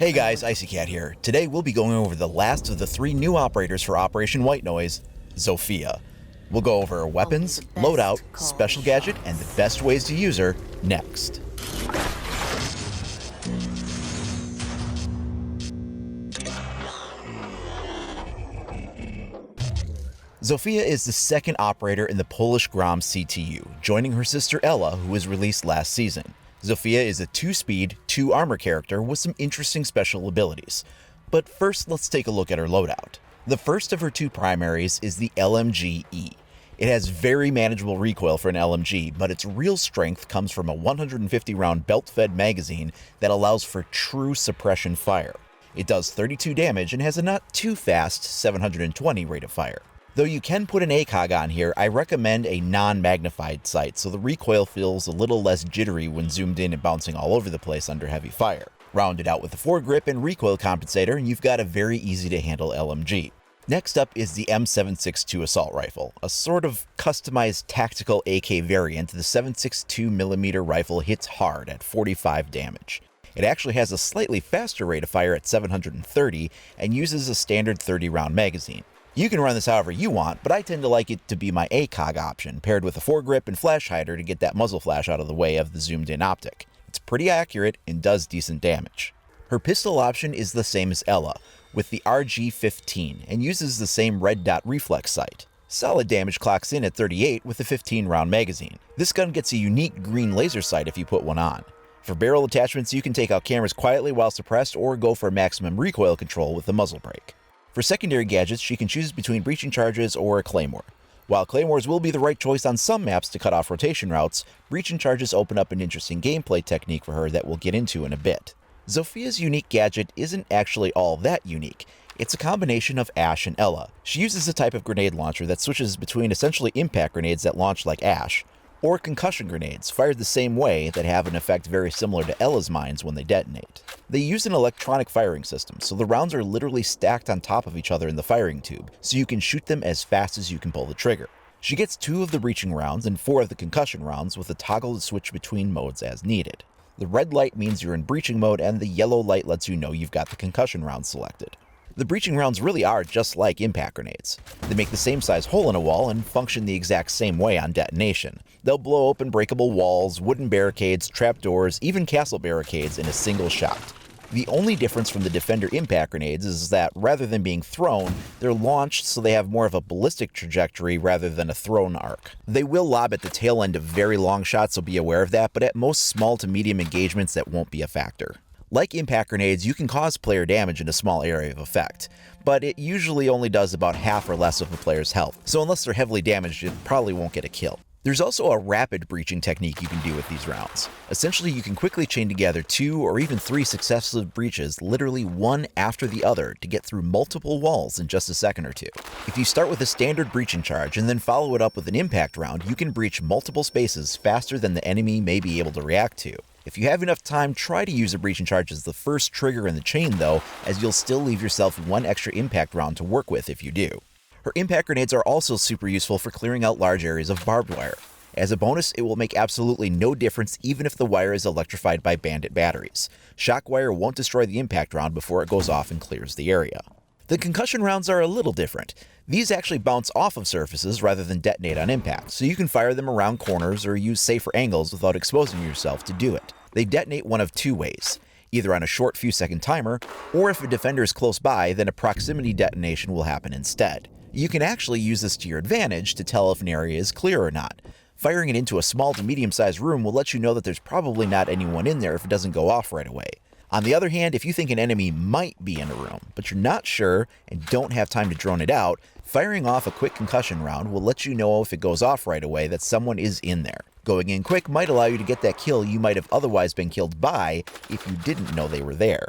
Hey guys, IcyCat here. Today we'll be going over the last of the 3 new operators for Operation White Noise, Zofia. We'll go over weapons, loadout, special gadget, and the best ways to use her next. Zofia is the second operator in the Polish Grom CTU, joining her sister Ella, who was released last season. Zofia is a 2-speed, 2-armor character with some interesting special abilities. But first, let's take a look at her loadout. The first of her 2 primaries is the LMG-E. It has very manageable recoil for an LMG, but its real strength comes from a 150-round belt-fed magazine that allows for true suppression fire. It does 32 damage and has a not too fast 720 rate of fire. Though you can put an ACOG on here, I recommend a non-magnified sight so the recoil feels a little less jittery when zoomed in and bouncing all over the place under heavy fire. Round it out with a foregrip and recoil compensator and you've got a very easy to handle LMG. Next up is the M762 assault rifle, a sort of customized tactical AK variant. The 7.62mm rifle hits hard at 45 damage. It actually has a slightly faster rate of fire at 730 and uses a standard 30-round magazine. You can run this however you want, but I tend to like it to be my ACOG option, paired with a foregrip and flash hider to get that muzzle flash out of the way of the zoomed-in optic. It's pretty accurate and does decent damage. Her pistol option is the same as Ella, with the RG-15, and uses the same red dot reflex sight. Solid damage clocks in at 38 with a 15-round magazine. This gun gets a unique green laser sight if you put one on. For barrel attachments, you can take out cameras quietly while suppressed or go for maximum recoil control with the muzzle brake. For secondary gadgets, she can choose between breaching charges or a claymore. While claymores will be the right choice on some maps to cut off rotation routes, breaching charges open up an interesting gameplay technique for her that we'll get into in a bit. Zofia's unique gadget isn't actually all that unique. It's a combination of Ash and Ella. She uses a type of grenade launcher that switches between essentially impact grenades that launch like Ash, or concussion grenades, fired the same way, that have an effect very similar to Ella's mines when they detonate. They use an electronic firing system, so the rounds are literally stacked on top of each other in the firing tube, so you can shoot them as fast as you can pull the trigger. She gets 2 of the breaching rounds and 4 of the concussion rounds with a toggle to switch between modes as needed. The red light means you're in breaching mode and the yellow light lets you know you've got the concussion round selected. The breaching rounds really are just like impact grenades. They make the same size hole in a wall and function the exact same way on detonation. They'll blow open breakable walls, wooden barricades, trapdoors, even castle barricades in a single shot. The only difference from the Defender impact grenades is that rather than being thrown, they're launched so they have more of a ballistic trajectory rather than a thrown arc. They will lob at the tail end of very long shots, so be aware of that, but at most small to medium engagements that won't be a factor. Like impact grenades, you can cause player damage in a small area of effect, but it usually only does about half or less of a player's health, so unless they're heavily damaged, it probably won't get a kill. There's also a rapid breaching technique you can do with these rounds. Essentially, you can quickly chain together 2 or even 3 successive breaches, literally one after the other, to get through multiple walls in just a second or 2. If you start with a standard breaching charge and then follow it up with an impact round, you can breach multiple spaces faster than the enemy may be able to react to. If you have enough time, try to use a breaching charge as the first trigger in the chain though, as you'll still leave yourself 1 extra impact round to work with if you do. Her impact grenades are also super useful for clearing out large areas of barbed wire. As a bonus, it will make absolutely no difference even if the wire is electrified by bandit batteries. Shock wire won't destroy the impact round before it goes off and clears the area. The concussion rounds are a little different. These actually bounce off of surfaces rather than detonate on impact, so you can fire them around corners or use safer angles without exposing yourself to do it. They detonate one of 2 ways, either on a short few second timer, or if a defender is close by, then a proximity detonation will happen instead. You can actually use this to your advantage to tell if an area is clear or not. Firing it into a small to medium-sized room will let you know that there's probably not anyone in there if it doesn't go off right away. On the other hand, if you think an enemy might be in a room, but you're not sure and don't have time to drone it out, firing off a quick concussion round will let you know if it goes off right away that someone is in there. Going in quick might allow you to get that kill you might have otherwise been killed by if you didn't know they were there.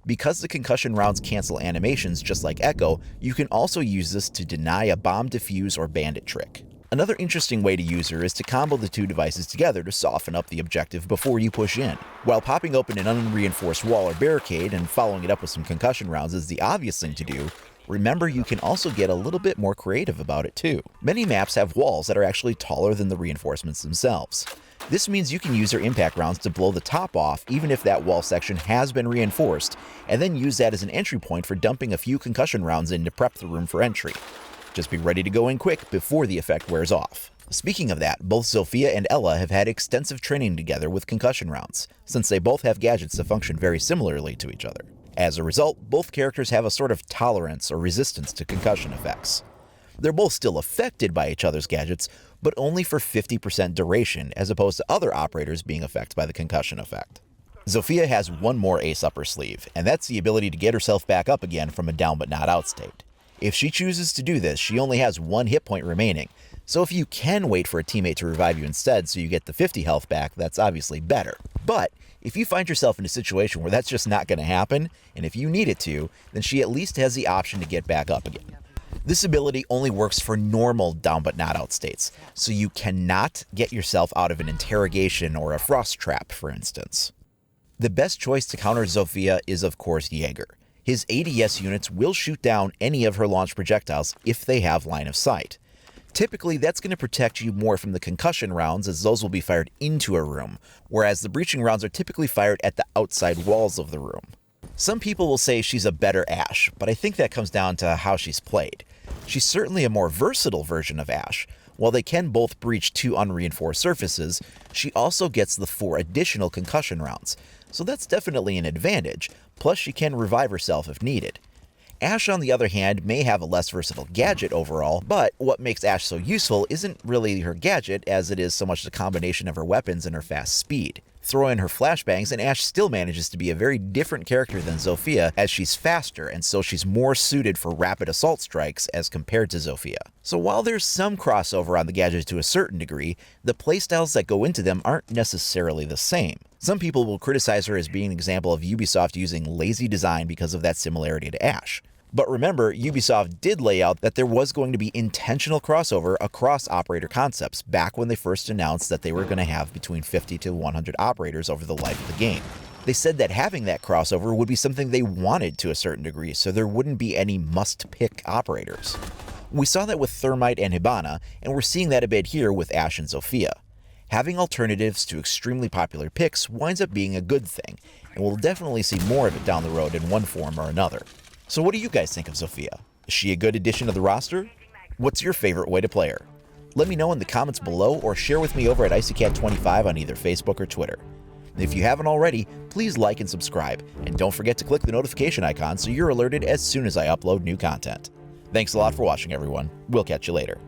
Because the concussion rounds cancel animations just like Echo, you can also use this to deny a bomb defuse or bandit trick. Another interesting way to use her is to combo the 2 devices together to soften up the objective before you push in. While popping open an unreinforced wall or barricade and following it up with some concussion rounds is the obvious thing to do, remember you can also get a little bit more creative about it too. Many maps have walls that are actually taller than the reinforcements themselves. This means you can use her impact rounds to blow the top off even if that wall section has been reinforced, and then use that as an entry point for dumping a few concussion rounds in to prep the room for entry. Just be ready to go in quick before the effect wears off. Speaking of that, both Zofia and Ella have had extensive training together with concussion rounds, since they both have gadgets that function very similarly to each other. As a result, both characters have a sort of tolerance or resistance to concussion effects. They're both still affected by each other's gadgets, but only for 50% duration, as opposed to other operators being affected by the concussion effect. Zofia has one more ace up her sleeve, and that's the ability to get herself back up again from a down but not out state. If she chooses to do this, she only has one hit point remaining, so if you can wait for a teammate to revive you instead so you get the 50 health back, that's obviously better. But if you find yourself in a situation where that's just not going to happen, and if you need it to, then she at least has the option to get back up again. This ability only works for normal down but not out states, so you cannot get yourself out of an interrogation or a frost trap, for instance. The best choice to counter Zofia is of course Jaeger. His ADS units will shoot down any of her launched projectiles if they have line of sight. Typically, that's going to protect you more from the concussion rounds, as those will be fired into a room, whereas the breaching rounds are typically fired at the outside walls of the room. Some people will say she's a better Ashe, but I think that comes down to how she's played. She's certainly a more versatile version of Ashe. While they can both breach 2 unreinforced surfaces, she also gets the 4 additional concussion rounds, so that's definitely an advantage, plus she can revive herself if needed. Ashe, on the other hand, may have a less versatile gadget overall, but what makes Ashe so useful isn't really her gadget as it is so much the combination of her weapons and her fast speed. Throw in her flashbangs and Ashe still manages to be a very different character than Zofia, as she's faster and so she's more suited for rapid assault strikes as compared to Zofia. So while there's some crossover on the gadgets to a certain degree, the playstyles that go into them aren't necessarily the same. Some people will criticize her as being an example of Ubisoft using lazy design because of that similarity to Ashe. But remember, Ubisoft did lay out that there was going to be intentional crossover across operator concepts back when they first announced that they were going to have between 50 to 100 operators over the life of the game. They said that having that crossover would be something they wanted to a certain degree, so there wouldn't be any must-pick operators. We saw that with Thermite and Hibana, and we're seeing that a bit here with Ashe and Zofia. Having alternatives to extremely popular picks winds up being a good thing, and we'll definitely see more of it down the road in one form or another. So what do you guys think of Zofia? Is she a good addition to the roster? What's your favorite way to play her? Let me know in the comments below or share with me over at IcyCat25 on either Facebook or Twitter. And if you haven't already, please like and subscribe, and don't forget to click the notification icon so you're alerted as soon as I upload new content. Thanks a lot for watching, everyone. We'll catch you later.